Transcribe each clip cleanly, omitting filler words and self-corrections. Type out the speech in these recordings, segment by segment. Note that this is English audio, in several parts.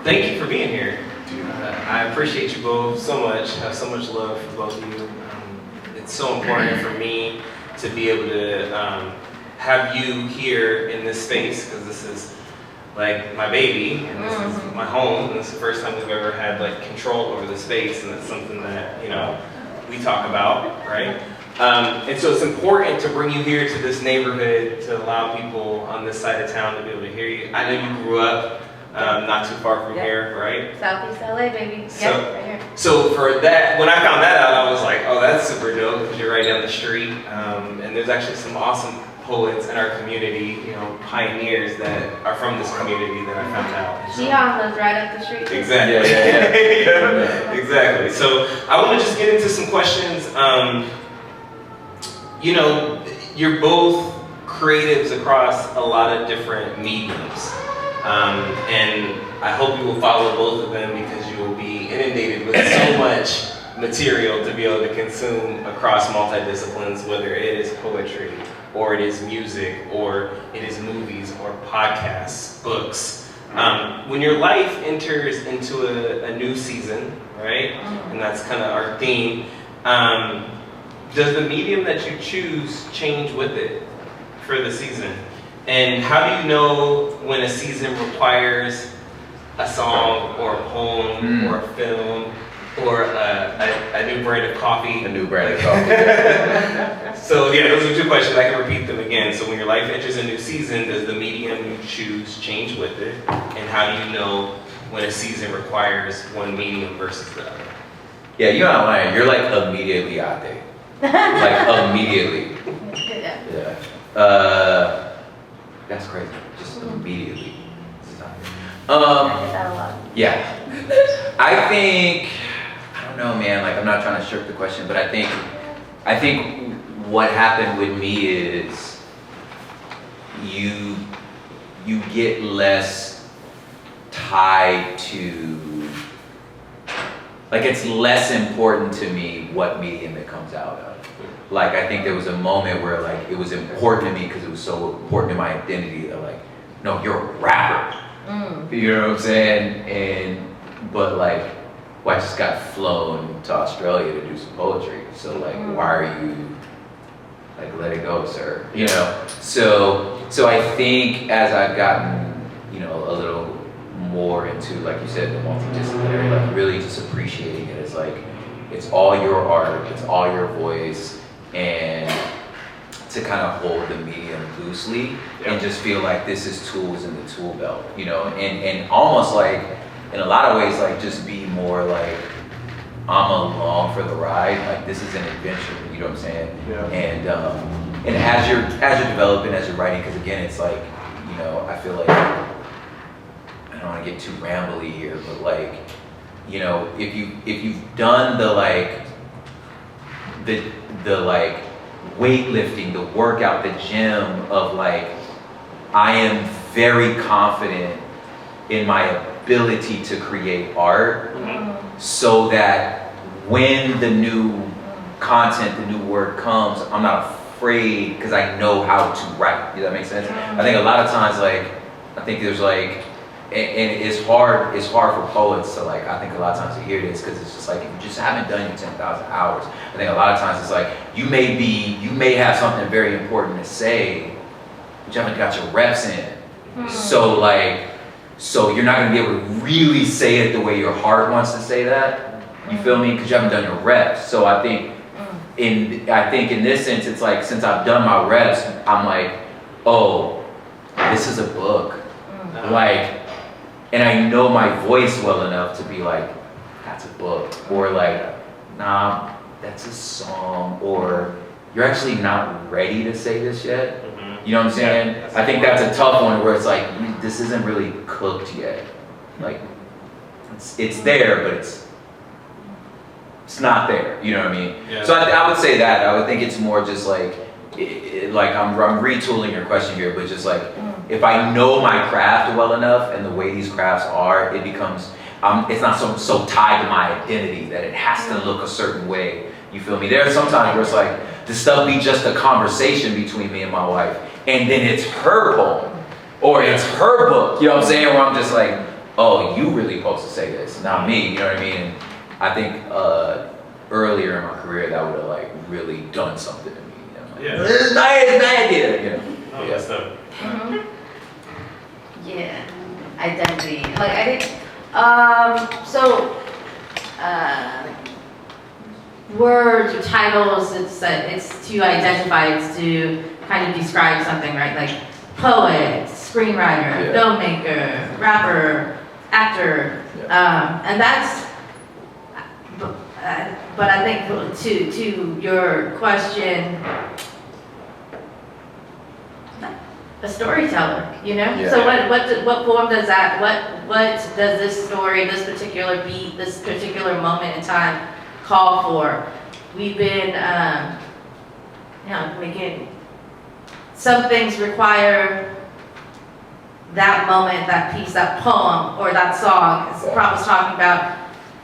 thank you for being here. I appreciate you both so much. I have so much love for both of you. It's so important for me to be able to have you here in this space, because this is like my baby, and this is my home, and this is the first time we've ever had like control over the space, and that's something that, you know, we talk about, right? And so it's important to bring you here to this neighborhood to allow people on this side of town to be able to hear you. I know you grew up not too far from here, right? Southeast LA, baby. So, right here. So for that, when I found that out, I was like, oh, that's super dope, because you're right down the street. And there's actually some awesome poets in our community, you know, pioneers that are from this community that I found out. Jihan lives right up the street. Exactly. Yeah. Exactly. So I want to just get into some questions. You know, you're both creatives across a lot of different mediums. And I hope you will follow both of them, because you will be inundated with so much material to be able to consume across multidisciplines, whether it is poetry, or it is music, or it is movies, or podcasts, books. When your life enters into a new season, right? And that's kind of our theme. Does the medium that you choose change with it for the season? And how do you know when a season requires a song, or a poem, or a film, or a new brand of coffee? A new brand of coffee. So yeah, those are two questions. I can repeat them again. So when your life enters a new season, does the medium you choose change with it? And how do you know when a season requires one medium versus the other? Yeah, you're not lying. You're like immediately out there. Like immediately. Yeah. That's crazy. Just immediately. I get that a lot. Yeah. I think, I don't know, man, like I'm not trying to shirk the question, but I think what happened with me is you get less tied to, like it's less important to me what medium it comes out of. Like I think there was a moment where like it was important to me because it was so important to my identity that like, no, you're a rapper. You know what I'm saying? But like, well, I just got flown to Australia to do some poetry. So like, why are you like, let it go, sir? You know? So I think as I've gotten, you know, a little more into, like you said, the multidisciplinary, like really just appreciating it as like, it's all your art, it's all your voice, and to kind of hold the medium loosely and just feel like this is tools in the tool belt, you know, and almost like in a lot of ways like just be more like I'm along for the ride, like this is an adventure, you know what I'm saying? Yeah. And as you're developing, as you're writing, because again it's like, you know, I feel like I don't want to get too rambly here, but like, you know, if you've done the like the like weightlifting, the workout, the gym of like, I am very confident in my ability to create art, so that when the new content, the new word comes, I'm not afraid because I know how to write. Does that make sense? I think a lot of times, like, I think there's like, and it's hard for poets to like, I think a lot of times to hear this, because it's just like, if you just haven't done your 10,000 hours, I think a lot of times it's like, you may have something very important to say, but you haven't got your reps in. So you're not gonna be able to really say it the way your heart wants to say that. You feel me? Because you haven't done your reps. So I think in this sense, it's like, since I've done my reps, I'm like, oh, this is a book. Like, and I know my voice well enough to be like, that's a book, or like, nah, that's a song, or you're actually not ready to say this yet. You know what I'm saying? Yeah, I think that's a tough one where it's like, this isn't really cooked yet. Like, it's there, but it's not there. You know what I mean? Yeah. So I would say that. I would think it's more just like, like I'm retooling your question here, but just like, if I know my craft well enough and the way these crafts are, it becomes, it's not so tied to my identity that it has to look a certain way. You feel me? There are some times where it's like, the stuff be just a conversation between me and my wife, and then it's her poem, or it's her book, you know what I'm saying? Where I'm just like, oh, you really supposed to say this, not me, you know what I mean? And I think earlier in my career that would have like really done something to me. You know? Yeah. This is my idea, you know. Oh, yeah, stuff. Yeah, identity. Like I think, words or titles. It's to identify. It's to kind of describe something, right? Like poet, screenwriter, filmmaker, rapper, actor, and that's. But I think to your question. A storyteller, you know. Yeah. So what form does that? What does this story, this particular beat, this particular moment in time call for? We've been, making some things require that moment, that piece, that poem, or that song. As Prop was talking about,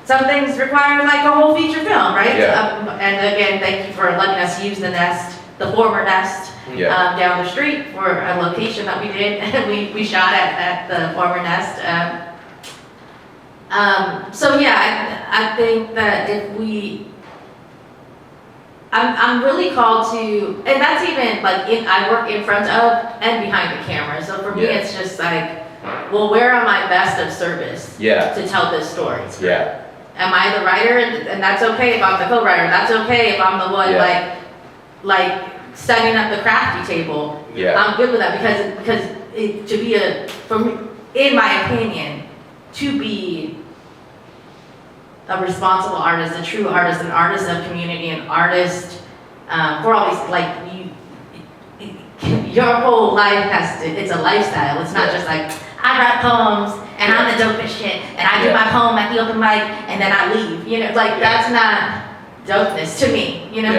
some things require like a whole feature film, right? Yeah. And again, thank you for letting us use the nest, the former nest. Down the street for a location that we did, and we shot at the former nest. So yeah, I think that if I'm really called to, and that's even like I work in front of and behind the camera. So for me, it's just like, well, where am I best of service? To tell this story. Am I the writer? And that's okay if I'm the co-writer. That's okay if I'm the one like setting up the crafty table. I'm good with that because for me, in my opinion, to be a responsible artist, a true artist, an artist of community, an artist for all these, like your whole life it's a lifestyle. It's not just like I write poems and I'm the dopest shit and I do my poem at the open mic and then I leave. You know, like that's not dopeness to me. You know,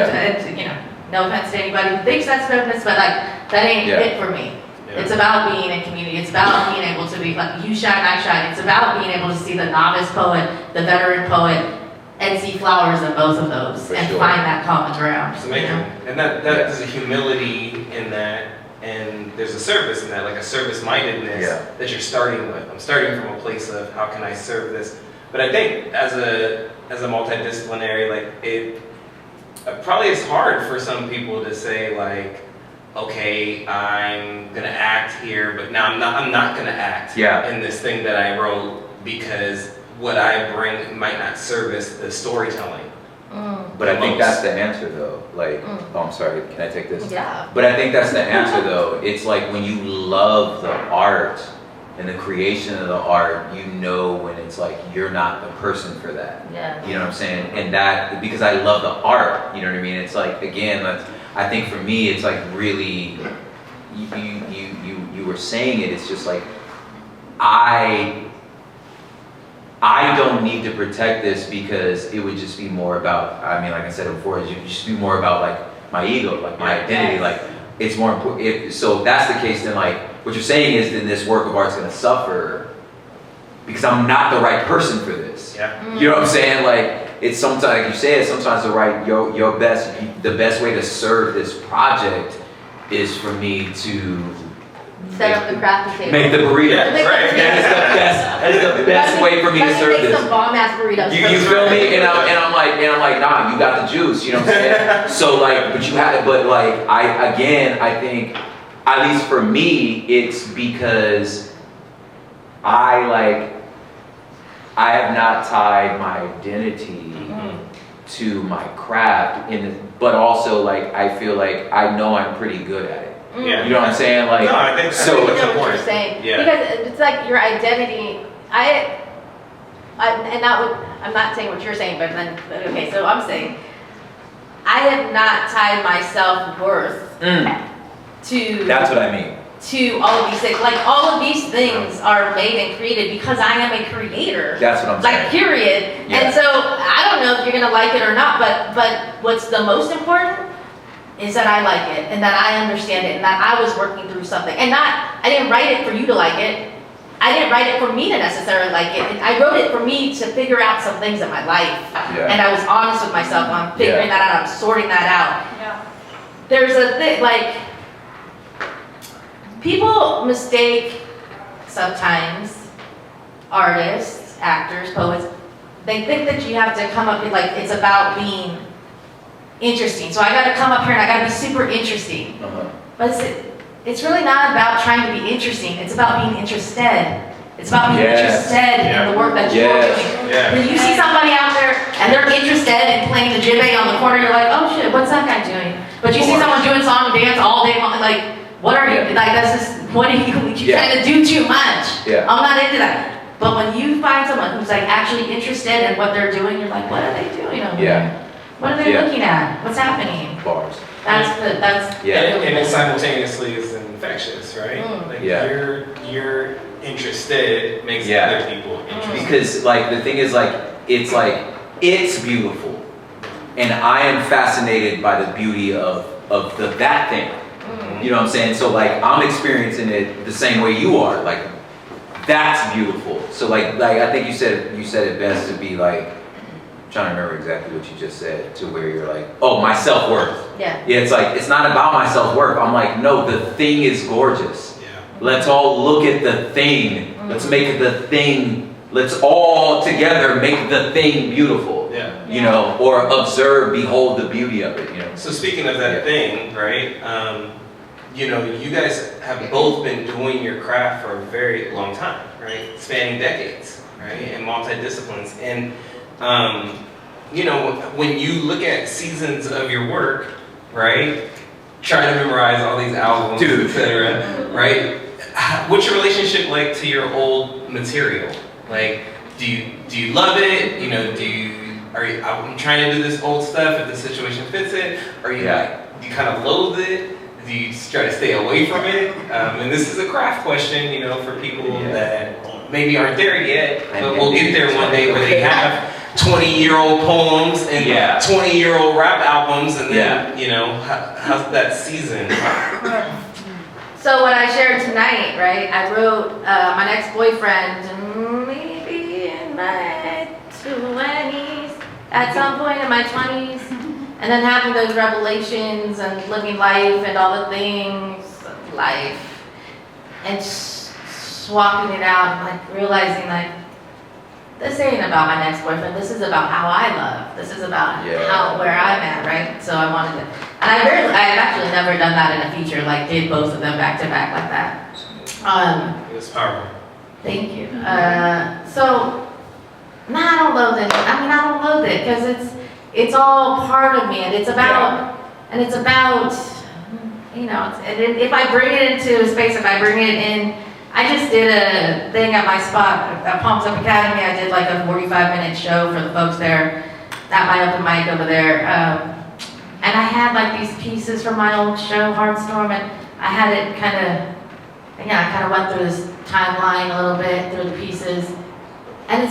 no offense to anybody who thinks that's dopeness, but like that ain't it for me. It's about being in community. It's about being able to be like you shine, I shine. It's about being able to see the novice poet, the veteran poet, and see flowers in both of those and find that common ground. It's amazing. And there's a humility in that, and there's a service in that, like a service-mindedness that you're starting with. I'm starting from a place of how can I serve this? But I think as a multidisciplinary, like it probably is hard for some people to say like, okay, I'm gonna act here, but now I'm not gonna act in this thing that I wrote because what I bring might not service the storytelling. But I think that's the answer though. Like, oh, I'm sorry, can I take this? Yeah. But I think that's the answer though. It's like when you love the art and the creation of the art, you know when it's like you're not the person for that. Yeah. You know what I'm saying? And that, because I love the art, you know what I mean? It's like, again, I think for me, it's like really, you were saying it, it's just like, I don't need to protect this because it would just be more about, I mean, like I said before, it would just be more about like my ego, like my identity, like it's more important. So if that's the case, then like, what you're saying is then this work of art's gonna suffer because I'm not the right person for this. You know what I'm saying? Like, it's sometimes, like you said, sometimes the best way to serve this project is for me to set up the crafty table. Make the burritos. That is the best way for me to serve this. Make some bomb ass burritos. You feel me? And I'm like, nah, you got the juice. You know what I'm saying? So like, but I think, at least for me, it's because I have not tied my identity to my craft, but also like I feel like I know I'm pretty good at it. You know what I'm saying? Like, no, I think so. I know what you're saying. Because it's like your identity. I'm not saying what you're saying, but then okay. So I'm saying I have not tied my self-worth to. That's what I mean. To all of these things, like all of these things are made and created because I am a creator. That's what I'm saying. Like period. And so I don't know if you're gonna like it or not, but what's the most important is that I like it and that I understand it and that I was working through something. And I didn't write it for you to like it. I didn't write it for me to necessarily like it. I wrote it for me to figure out some things in my life. And I was honest with myself on figuring that out, I'm sorting that out. There's a thing, like, people mistake sometimes artists, actors, poets, they think that you have to come up with, like, it's about being interesting. So I gotta come up here and I gotta be super interesting. But it's really not about trying to be interesting, it's about being interested. It's about being interested in the work that you're doing. When you see somebody out there and they're interested in playing the djembe on the corner, you're like, oh shit, what's that guy doing? But you see someone doing song and dance all day long, like, what are you, like, that's just, what are you trying to do too much? I'm not into that. But when you find someone who's like actually interested in what they're doing, you're like, what are they doing over there? What are they looking at? What's happening? Bars. That's And it simultaneously is infectious, right? Like you're interested makes other people interested. Because like the thing is it's beautiful, and I am fascinated by the beauty of that thing. You know what I'm saying? So like I'm experiencing it the same way you are. Like that's beautiful. So like I think you said it best to be like, I'm trying to remember exactly what you just said, to where you're like, oh, my self-worth. Yeah, it's like, it's not about my self-worth. I'm like, no, the thing is gorgeous. Let's all look at the thing. Let's make the thing, let's all together make the thing beautiful. You know, or observe, behold the beauty of it, you know. So speaking of that thing, right, you know, you guys have both been doing your craft for a very long time, right? Spanning decades, right? And multi-disciplines. And, you know, when you look at seasons of your work, right? Try to memorize all these albums, etc., right? What's your relationship like to your old material? Like, do you love it? You know, I'm trying to do this old stuff if the situation fits it? Or do you kind of loathe it? Do you try to stay away from it? And this is a craft question, you know, for people that maybe aren't there yet, but we'll get there one day where they have 20-year-old poems and 20-year-old rap albums, and then, you know, how's that season? So what I shared tonight, right, I wrote my next boyfriend maybe in my 20s, at some point in my 20s, and then having those revelations and living life and all the things of life, and swapping it out and like realizing like, this ain't about my next boyfriend, this is about how I love, this is about where I'm at, right? So I wanted to, and I've actually never done that in a feature, like did both of them back to back like that. It was powerful. Thank you. So, no, I don't loathe it. I mean, I don't loathe it because it's all part of me, and it's about, you know, and if I bring it into a space, if I bring it in, I just did a thing at my spot at Palms Up Academy. I did like a 45-minute show for the folks there at my open mic over there. And I had like these pieces from my old show, Heartstorm, and I had it I kind of went through this timeline a little bit through the pieces. And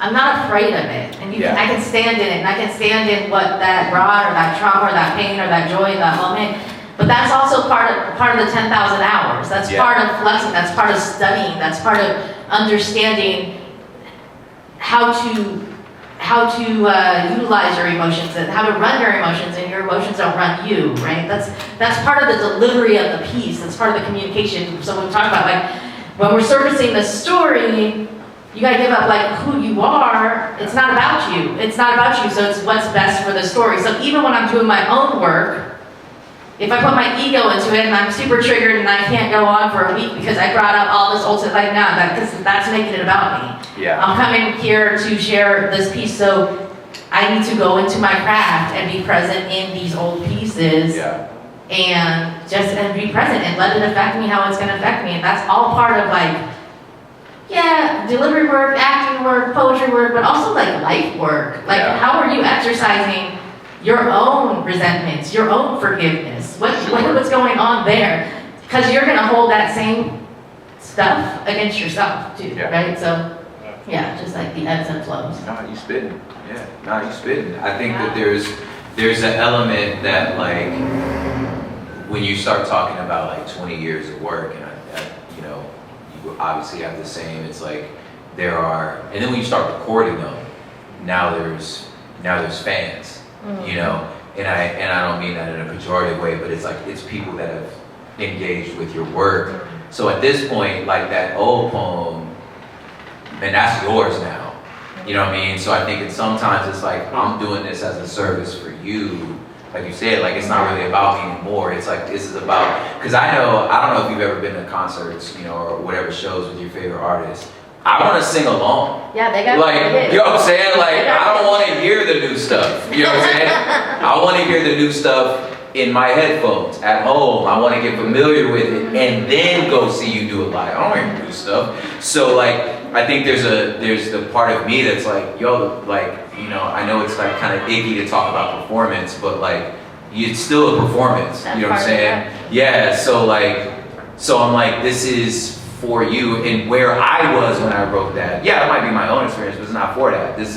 I'm not afraid of it. And I can stand in it, and I can stand in what that rot or that trauma or that pain or that joy, that moment. But that's also part of the 10,000 hours. That's part of flexing. That's part of studying. That's part of understanding how to utilize your emotions and how to run your emotions, and your emotions don't run you, right? That's part of the delivery of the piece. That's part of the communication. So when we talk about like when we're servicing the story, you gotta give up like who you are. It's not about you. It's not about you. So it's what's best for the story. So even when I'm doing my own work, if I put my ego into it and I'm super triggered and I can't go on for a week because I brought up all this old stuff, like no, because that's making it about me. I'm coming here to share this piece, so I need to go into my craft and be present in these old pieces, and be present and let it affect me how it's going to affect me, and that's all part of like, delivery work, acting work, poetry work, but also like life work. Like how are you exercising your own resentments, your own forgiveness? What's going on there? Because you're gonna hold that same stuff against yourself too, right? So, just like the ebbs and flows. You spitting. You spitting. I think that there's an element that like, when you start talking about like 20 years of work, and you know, you obviously have the same, it's like there are, and then when you start recording them, now there's fans. You know, and I don't mean that in a pejorative way, but it's like, it's people that have engaged with your work. So at this point, like that old poem and that's yours now. You know what I mean? So I think sometimes it's like, I'm doing this as a service for you. Like you said, like it's not really about me anymore. It's like, this is about, because I don't know if you've ever been to concerts, you know, or whatever shows with your favorite artists. I want to sing along. Yeah, they got like, you know what I'm saying? Like, I don't want to hear the new stuff. You know what I'm saying? I want to hear the new stuff in my headphones at home. I want to get familiar with it and then go see you do it live. I don't want to hear new stuff. So like, I think there's the part of me that's like, yo, like, you know, I know it's like kind of icky to talk about performance, but like, it's still a performance. You know what I'm saying? Yeah. So I'm like, this is for you, and where I was when I wrote that. Yeah, it might be my own experience, but it's not for that. This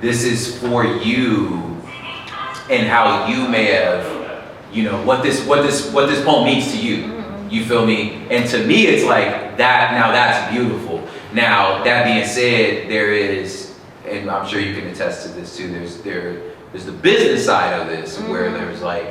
is for you, and how you may have, you know, what this poem means to you. You feel me? And to me, it's like that. Now that's beautiful. Now that being said, there is, and I'm sure you can attest to this too. There's the business side of this, where there's like,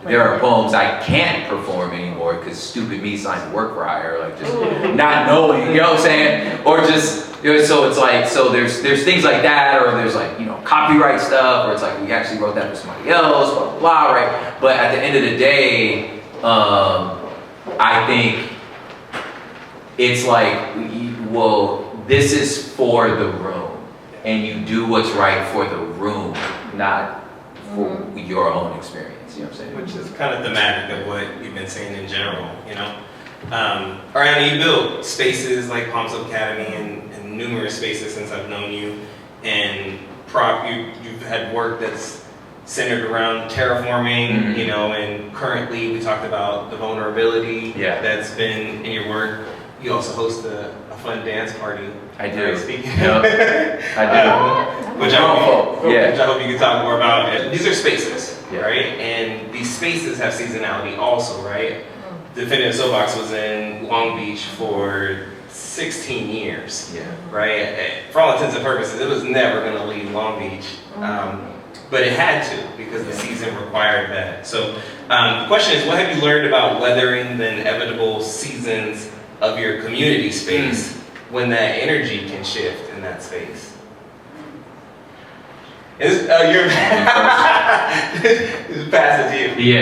there are poems I can't perform anymore because stupid me signed to work for hire, like just not knowing, you know what I'm saying? Or just, you know, so it's like, so there's things like that, or there's like, you know, copyright stuff, or it's like, we actually wrote that for somebody else, blah, blah, blah, right? But at the end of the day, I think it's like, well, this is for the room, and you do what's right for the room, not for your own experience, you know what I'm saying? Which is kind of thematic of what you've been saying in general, you know? Ariana, you built spaces like Palms Academy and numerous spaces since I've known you, and you've had work that's centered around terraforming, you know, and currently we talked about the vulnerability that's been in your work. You also host a fun dance party. I do. Speaking. Yep. I do. Which I hope you can talk more about. These are spaces, right? And these spaces have seasonality also, right? Defendant Soapbox was in Long Beach for 16 years, right? For all intents and purposes, it was never going to leave Long Beach. But it had to, because the season required that. So the question is, what have you learned about weathering the inevitable seasons of your community space when that energy can shift in that space? Just pass it to you.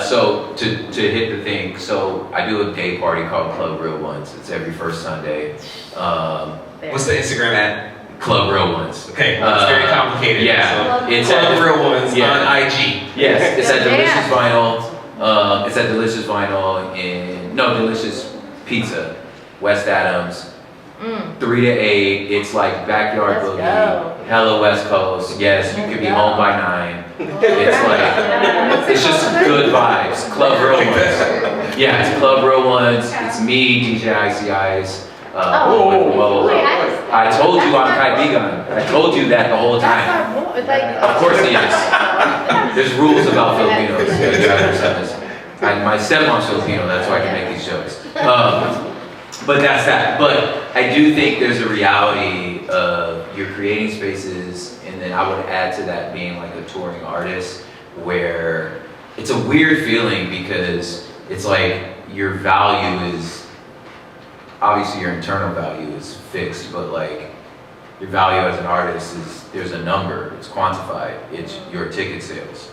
So to hit the thing, so I do a day party called Club Real Ones. It's every first Sunday. What's the Instagram at? Club Real Ones. Okay, it's very complicated. Yeah, so it's Club Real Ones on IG. Yes, it's at Delicious Vinyl. It's at Delicious Vinyl Delicious Pizza, West Adams. 3 to 8. It's like backyard boogie. Hella West Coast. Yes, you could be home by 9. It's like, it's just good vibes. Club Real Ones. Yeah, it's Club Real Ones. It's me, DJ Icy Eyes. I told you I'm Kai Bigan. I told you that the whole time. Of course he is. There's rules about Filipinos. My stepmom's Filipino, that's why I can make these jokes. But that's that. But I do think there's a reality of you're creating spaces, and then I would add to that being like a touring artist, where it's a weird feeling because it's like your value is, obviously your internal value is fixed, but like your value as an artist is, there's a number, it's quantified, it's your ticket sales.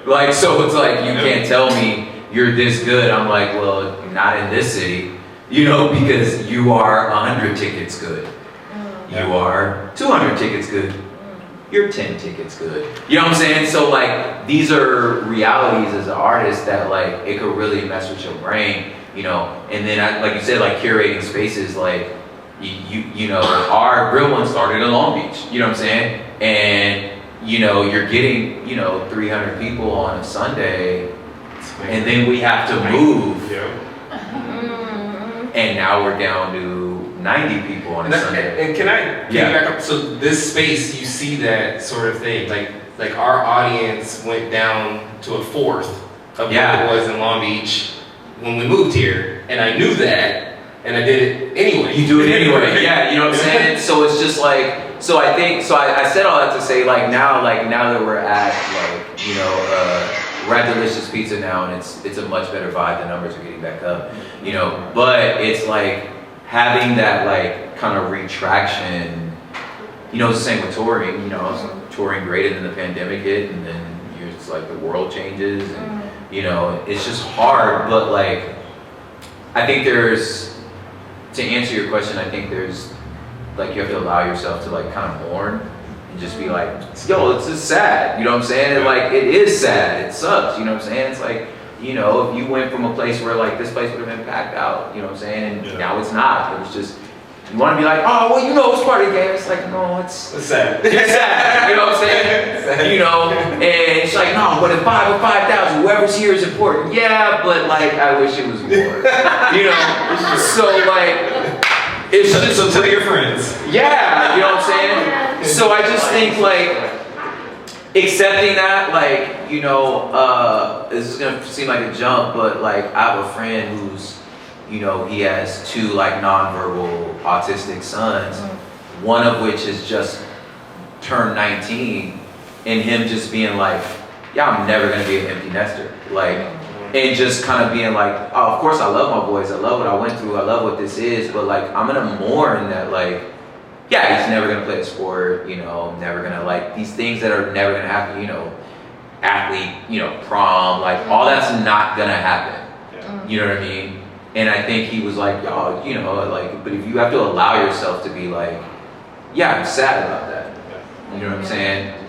Like, so it's like, you can't tell me you're this good. I'm like, well, not in this city. You know, because you are 100 tickets good. You are 200 tickets good. You're 10 tickets good. You know what I'm saying? So like, these are realities as an artist that like, it could really mess with your brain, you know? And then like you said, like curating spaces, like you know, our Real One started in Long Beach, you know what I'm saying? And you know, you're getting, you know, 300 people on a Sunday, and then we have to move. And now we're down to 90 people on a Sunday. And can I back up? So this space, you see that sort of thing. Like our audience went down to a fourth of what it was in Long Beach when we moved here. And I knew that, and I did it anyway. You do it anyway. Yeah, you know what I'm saying? So it's just like, so I think, so I said all that to say like now that we're at like, you know, we're at Delicious Pizza now, and it's a much better vibe. The numbers are getting back up, you know. But it's like having that like kind of retraction, you know, it's the same with touring. You know, I was touring great, and then the pandemic hit, and then it's like the world changes, and you know, it's just hard. But like, I think to answer your question, I think there's like, you have to allow yourself to like kind of mourn and just be like, yo, it's just sad. You know what I'm saying? And like, it is sad. It sucks. You know what I'm saying? It's like, you know, if you went from a place where like this place would have been packed out, you know what I'm saying? And now it's not. It was just, you want to be like, oh, well, you know, it's part of the game. It's like, no, it's sad. It's sad. You know what I'm saying? You know, and it's like, no, but if 5 or 5,000, whoever's here is important. Yeah, but like, I wish it was more. You know, so like, it's just so tell your friends. Yeah, you know what I'm saying? So I just think like accepting that, like, you know, this is gonna seem like a jump, but like I have a friend who's, you know, he has 2 like nonverbal autistic sons, one of which has just turned 19, and him just being like, yeah, I'm never gonna be an empty nester. Like, and just kind of being like, oh, of course I love my boys, I love what I went through, I love what this is, but like, I'm gonna mourn that like, yeah, he's never gonna play a sport, you know, never gonna like, these things that are never gonna happen, you know, athlete, you know, prom, like all that's not gonna happen. You know what I mean? And I think he was like, oh, you know, like, but if you have to allow yourself to be like, yeah, I'm sad about that. You know what I'm saying?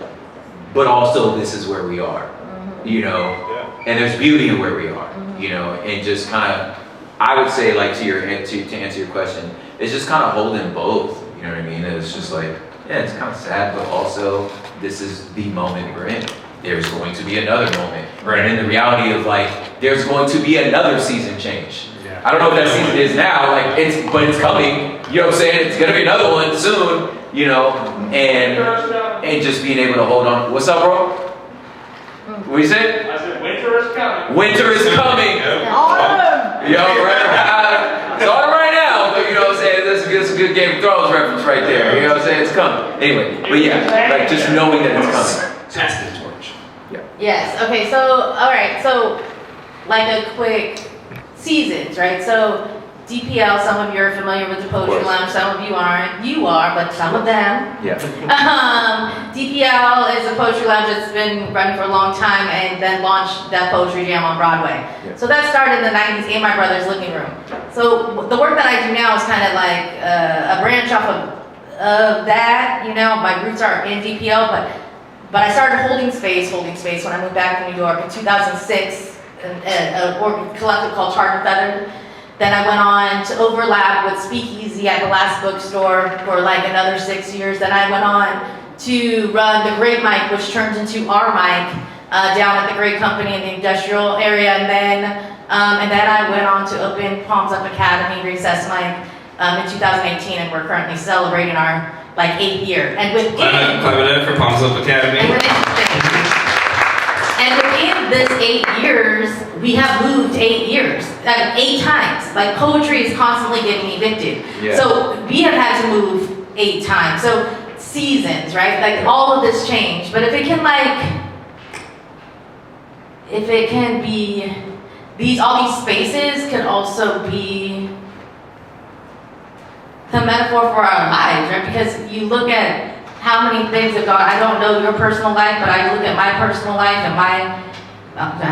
But also this is where we are, you know? And there's beauty in where we are, you know, and just kind of, I would say like to answer your question, it's just kind of holding both, you know what I mean? It's just like, yeah, it's kind of sad, but also this is the moment we're in. There's going to be another moment. Right. And in the reality of like, there's going to be another season change. I don't know what that season is now, like but it's coming, you know what I'm saying? It's gonna be another one soon, you know, and just being able to hold on. What's up, bro? What you said? I said winter is coming. Winter is coming. Autumn! Yo, right? It's autumn right now, but you know what I'm saying? That's a good Game of Thrones reference right there. You know what I'm saying? It's coming. Anyway, but yeah, like just knowing that it's coming. Pass the torch. Yeah. Yes, okay, so, all right, so like a quick seasons, right? So DPL, some of you are familiar with the Poetry Lounge, some of you aren't. You are, but some of them. Yeah. DPL is a poetry lounge that's been running for a long time and then launched that poetry jam on Broadway. Yeah. So that started in the 90s in my brother's living room. So the work that I do now is kind of like a branch off of that, you know, my roots are in DPL, but I started holding space when I moved back to New York in 2006. An collective called Charred and Feathered. Then I went on to overlap with Speakeasy at the last bookstore for like another 6 years. Then I went on to run the Great Mic, which turned into Our Mic down at the Great Company in the industrial area. And then I went on to open Palms Up Academy, Recess Mic in 2018, and we're currently celebrating our like 8th year. And within Clap it up for Palms Up Academy. And within this 8 years, we have moved 8 years, 8 times. Like poetry is constantly getting evicted. Yeah. So we have had to move 8 times. So seasons, right? Like all of this change. But if it can be, all these spaces can also be the metaphor for our lives, right? Because you look at how many things have gone. I don't know your personal life, but I look at my personal life and I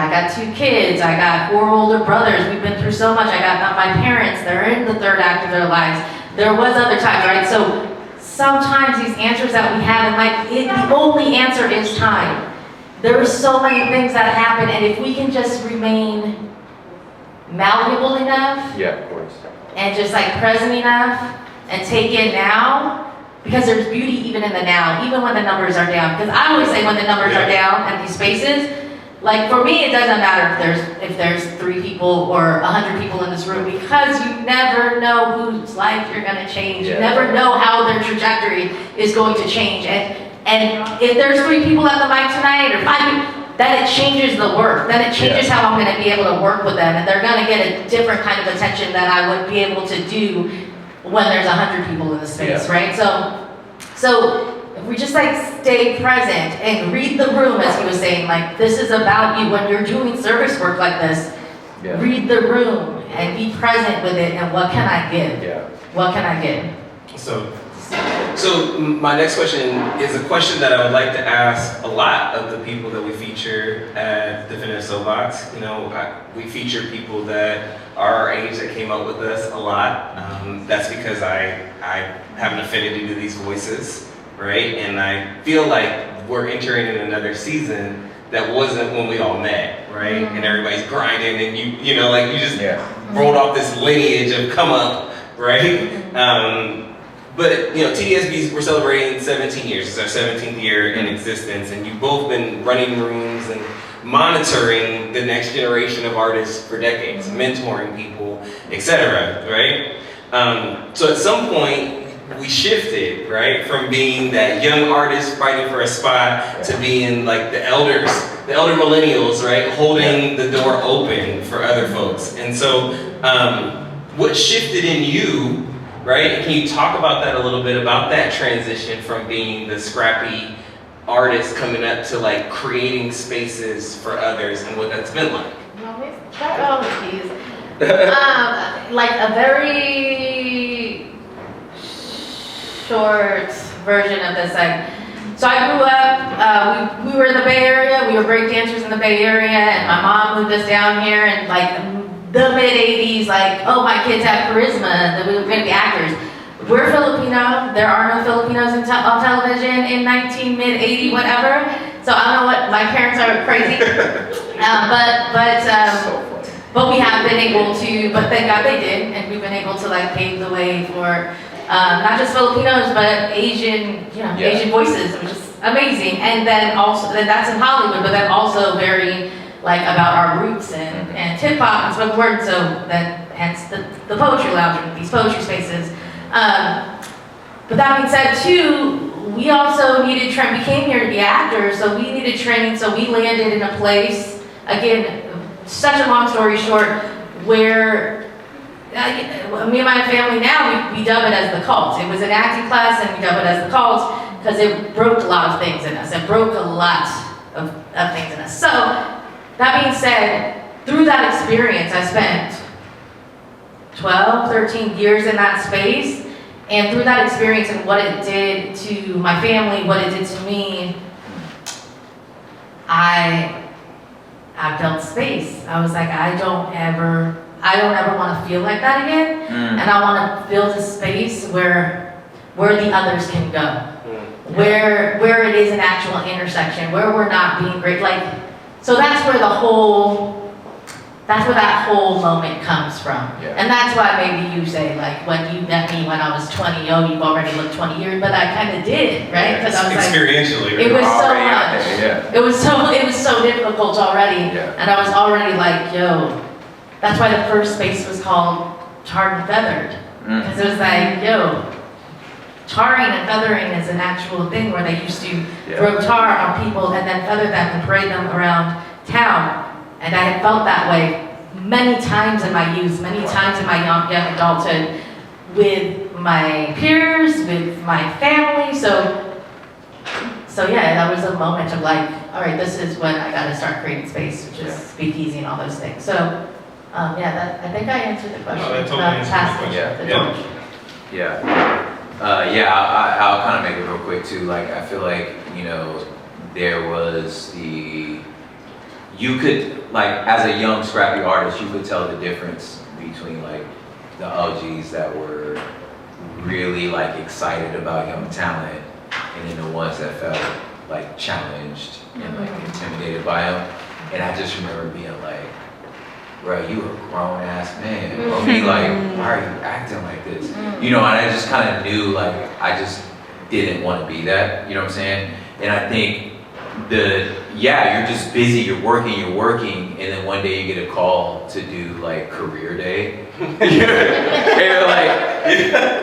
got 2 kids, I got 4 older brothers, we've been through so much. I got my parents, they're in the 3rd act of their lives. There was other times, right? So sometimes these answers that we have in life, the only answer is time. There are so many things that happen, and if we can just remain malleable enough, yeah, of course, and just like present enough and take it now. Because there's beauty even in the now, even when the numbers are down. Because I always say when the numbers are down at these spaces, like for me, it doesn't matter if there's 3 people or 100 people in this room, because you never know whose life you're gonna change. You never know how their trajectory is going to change. And if there's 3 people at the mic tonight or 5 people, then it changes the work. Then it changes how I'm gonna be able to work with them, and they're gonna get a different kind of attention that I would be able to do when there's 100 people in the space, right? So if we just like stay present and read the room, as he was saying, like this is about you when you're doing service work like this. Read the room and be present with it, and what can I give? what can I get? So my next question is a question that I would like to ask a lot of the people that we feature at Definitive Soapbox. You know, we feature people that are our age that came up with us a lot. That's because I have an affinity to these voices, right? And I feel like we're entering in another season that wasn't when we all met, right? And everybody's grinding, and you know, like you just rolled off this lineage of come up, right? But you know, TDSB, we're celebrating 17 years. It's our 17th year in existence, and you've both been running rooms and monitoring the next generation of artists for decades, mentoring people, etc. Right? So at some point, we shifted, right, from being that young artist fighting for a spot to being like the elder millennials, right, holding the door open for other folks. And so, what shifted in you? Right? And can you talk about that a little bit, about that transition from being the scrappy artist coming up to like creating spaces for others and what that's been like? Like a very short version of this. So I grew up, we were in the Bay Area, we were break dancers in the Bay Area, and my mom moved us down here, and like the mid-80s, like, oh, my kids have charisma, that we were going to be actors. We're Filipino. There are no Filipinos on television in mid-80, whatever. So I don't know what, my parents are crazy. But we have been able to, but thank God they did, and we've been able to like pave the way for not just Filipinos, but Asian voices, which is amazing. And then also, that's in Hollywood, but then also very, like about our roots and hip hop and spoken word, so that hence the poetry lounge and these poetry spaces. But that being said too, we also needed we came here to be actors, so we needed training, so we landed in a place, again, such a long story short, where me and my family now, we dub it as the cult. It was an acting class and we dub it as the cult because it broke a lot of things in us. It broke a lot of things in us. So, that being said, through that experience, I spent 12, 13 years in that space, and through that experience and what it did to my family, what it did to me, I built space. I was like, I don't ever want to feel like that again, and I want to build a space where the others can go, where it is an actual intersection, where we're not being great, like. So that's where that whole moment comes from. And that's why maybe you say, like, when you met me when I was 20, you've already looked 20 years, but I kind of did, right? Because I was experientially, like, it was so much. It was so difficult already. And I was already like, that's why the first space was called Tarred and Feathered. Because it was like, tarring and feathering is an actual thing where they used to throw tar on people and then feather them and parade them around town. And I had felt that way many times in my youth, many times in my young adulthood, with my peers, with my family. So that was a moment of like, all right, this is when I got to start creating space, which is speakeasy and all those things. So I think I answered the question. No, that totally answered the question. I'll kind of make it real quick too. Like, I feel like, there was you could, like, as a young scrappy artist, you could tell the difference between like the OGs that were really like excited about young talent and then the ones that felt like challenged and like intimidated by them. And I just remember being like, bro, you a grown ass man. Or me like, why are you acting like this? And I just kind of knew, like, I just didn't want to be that, you know what I'm saying? And I think you're just busy, you're working, and then one day you get a call to do like career day. And you're like,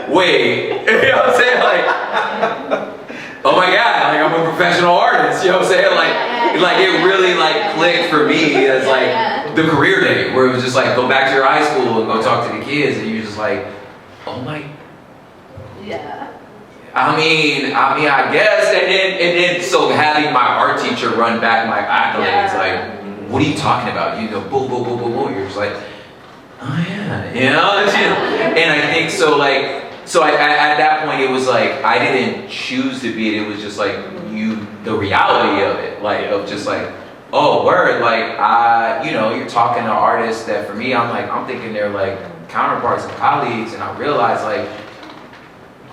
wait, you know what I'm saying? Like, oh my God, like I'm a professional artist, you know what I'm saying? Like it really like clicked for me as like the career day, where it was just like, go back to your high school and go talk to the kids, and you're just like, oh my. Yeah. I mean, I guess, and then so having my art teacher run back my accolades, like, what are you talking about? Boom, boom, boom, boom, boom. You're just like, oh yeah, and I think so, like, So at that point, it was like, I didn't choose to be it. It was just like the reality of it, like, of just like, oh, word, like, you know, you're talking to artists that for me, I'm thinking they're like counterparts and colleagues, and I realize like,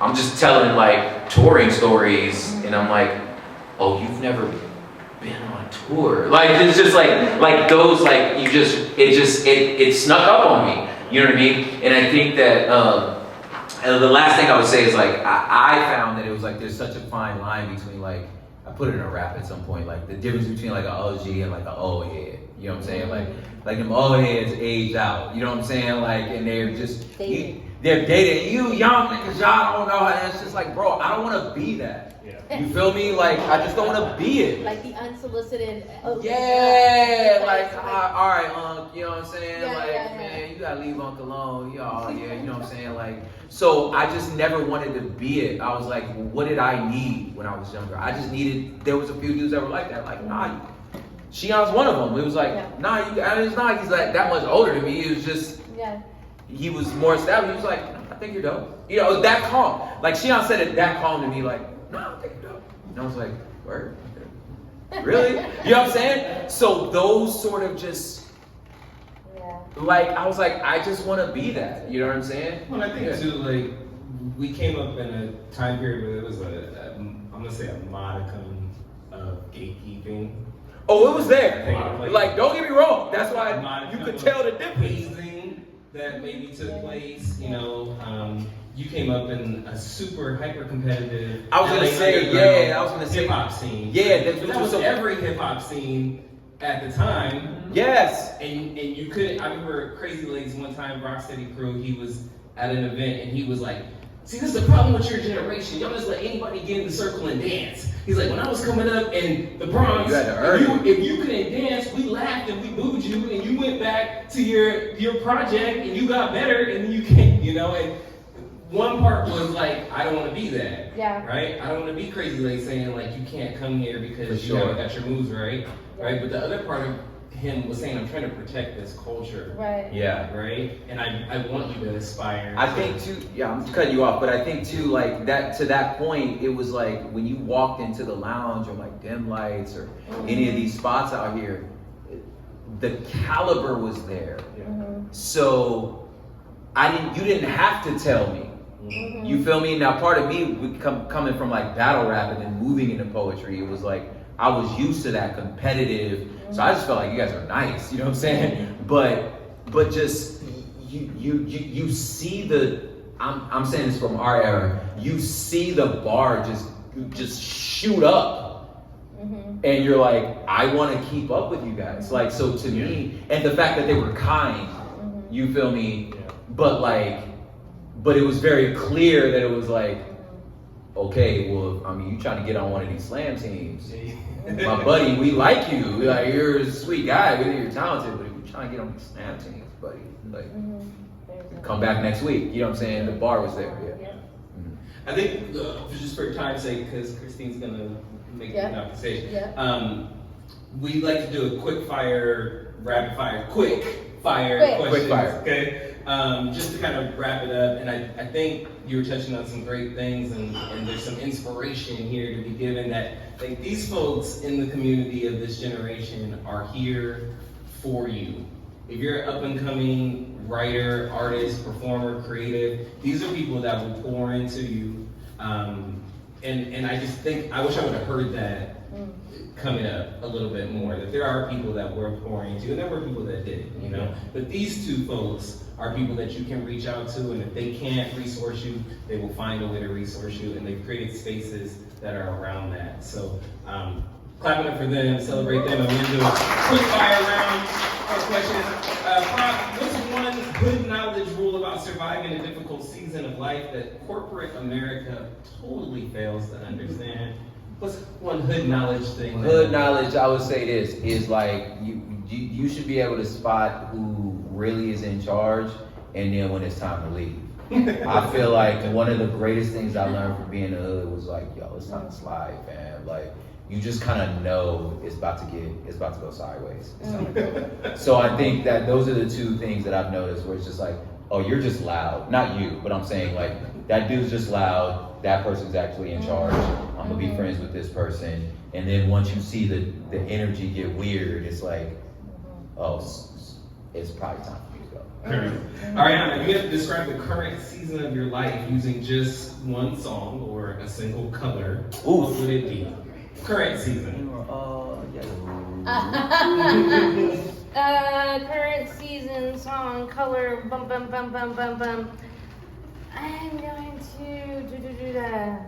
I'm just telling like touring stories, and I'm like, oh, you've never been on tour. Like, it's just like those, like, it snuck up on me, you know what I mean? And I think that, and the last thing I would say is like, I found that it was like, there's such a fine line between like, I put it in a rap at some point, like the difference between like an OG and like an old head, you know what I'm saying? Like them old heads aged out, you know what I'm saying? Like, and they're just, they're dating. You young niggas, y'all don't know how, and it's just like, bro, I don't want to be that. Yeah. You feel me? Like, I just don't want to be it. Like the unsolicited. Yeah, like, all right, you know what I'm saying? Man, you gotta leave Uncle alone, y'all. Yeah, you know what I'm saying? Like, so I just never wanted to be it. I was like, what did I need when I was younger? I just needed. There was a few dudes that were like that. Like, nah, Shion's one of them. It was like, nah, it's not. He's like that much older than me. It was just, he was more established. He was like, I think you're dope. You know, it was that calm. Like Shion said it that calm to me. Like, no, I think you're dope. And I was like, word. Really? You know what I'm saying? So those sort of just, like, I was like, I just want to be that. You know what I'm saying? Well, I think too, like, we came up in a time period where there was I'm gonna say a modicum of gatekeeping. Oh, it was there. Like, don't get me wrong. That's why you could tell the difference. That maybe took place, you know, you came up in a super hyper competitive. I was gonna say hip hop scene. Yeah, that was every hip hop scene at the time. Yes. And you couldn't. I remember Crazy Legs one time, Rocksteady Crew. He was at an event and he was like, "See, this is the problem with your generation. Y'all just let anybody get in the circle and dance." He's like, when I was coming up in the Bronx, if you couldn't dance, we laughed and we booed you, and you went back to your project and you got better, and you can't, you know. And one part was like, I don't want to be that, right? I don't want to be Crazy Legs saying like you can't come here because you haven't got your moves right, right? But the other part of him was saying, I'm trying to protect this culture. Right. Yeah. Right? And I want you to aspire. I think too, I'm cutting you off, but I think too, like that, to that point, it was like when you walked into the lounge or like Dim Lights or any of these spots out here, the caliber was there. So you didn't have to tell me. You feel me? Now part of me coming from like battle rap and then moving into poetry, it was like, I was used to that competitive, so I just felt like you guys are nice, you know what I'm saying? But just you see the, I'm saying this from our era, you see the bar just shoot up, and you're like, I want to keep up with you guys. Like, so to me, and the fact that they were kind, you feel me? But it was very clear that it was like, okay, well, I mean, you trying to get on one of these slam teams. My buddy, we like you. Like, you're a sweet guy, you're talented, but if you're trying to get on these slam teams, buddy, like, come back next week. You know what I'm saying? The bar was there, I think, just for time's sake, because Christine's gonna make the conversation, we like to do a quick fire, rapid fire, quick fire questions. Quick fire. Okay? Just to kind of wrap it up, and I think you were touching on some great things, and there's some inspiration here to be given that like these folks in the community of this generation are here for you. If you're an up and coming writer, artist, performer, creative, these are people that will pour into you. And I just think, I wish I would have heard that coming up a little bit more, that there are people that we're pouring into, and there were people that didn't, you know? But these two folks are people that you can reach out to, and if they can't resource you, they will find a way to resource you, and they've created spaces that are around that. So, clap it up for them, celebrate them, and we're gonna do a quick fire round of questions. Prop, what's one hood knowledge rule about surviving a difficult season of life that corporate America totally fails to understand? What's one hood knowledge thing? Hood knowledge, I would say this, is like, you should be able to spot who really is in charge, and then when it's time to leave. I feel like one of the greatest things I learned from being in the hood was like, yo, it's time to slide, fam. Like, you just kind of know it's about to go sideways. It's time to go. So I think that those are the two things that I've noticed where it's just like, oh, you're just loud. Not you, but I'm saying like, that dude's just loud. That person's actually in charge. I'm gonna be friends with this person. And then once you see the energy get weird, it's like, oh, it's probably time for me to go. Ariana, if you had to describe the current season of your life using just one song or a single color, what would it be? Current season. Current season song color bum bum bum bum bum bum. I'm going to do the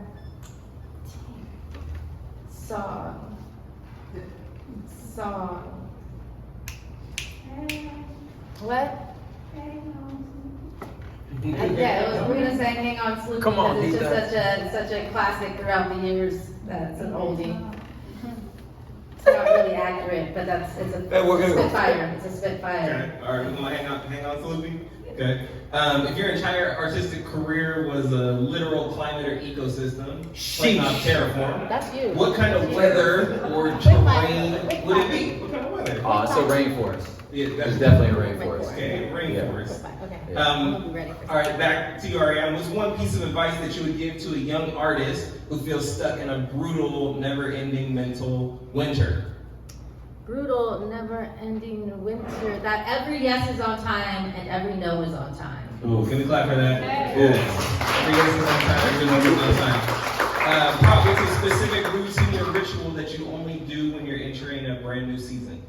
song. What? Yeah, we're gonna say "Hang On, Sloopy" because it's just such a classic throughout the years. That's an oldie. It's not really accurate, but it's a spitfire. It's a spitfire. Okay. All right, we're gonna hang on, Sloopy. Okay. If your entire artistic career was a literal climate or ecosystem, like Terraform, That's you. what kind of weather or terrain would it be? What kind of weather? It's a rainforest. Yeah, It's definitely a rainforest. Okay, rainforest. Okay. All right, back to you, Ariana. What's one piece of advice that you would give to a young artist who feels stuck in a brutal, never-ending mental winter? Brutal, never-ending winter. That every yes is on time and every no is on time. Ooh, can we clap for that? Yes. Every yes is on time, every no is on time. What's a specific routine or ritual that you only do when you're entering a brand new season?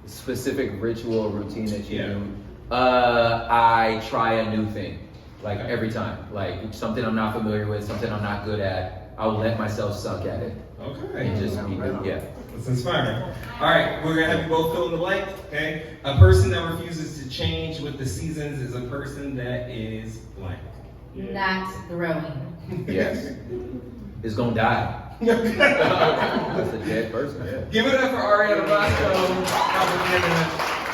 Specific ritual or routine that you do? I try a new thing, like every time. Like something I'm not familiar with, something I'm not good at, I'll let myself suck at it. Okay. And just be good, yeah. That's inspiring. All right, we're gonna have you both fill in the blank, okay? A person that refuses to change with the seasons is a person that is blank. Not growing. Yes. It's gonna die. That's a dead person, yeah. Give it up for Arianna Basco.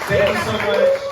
Thank you so much.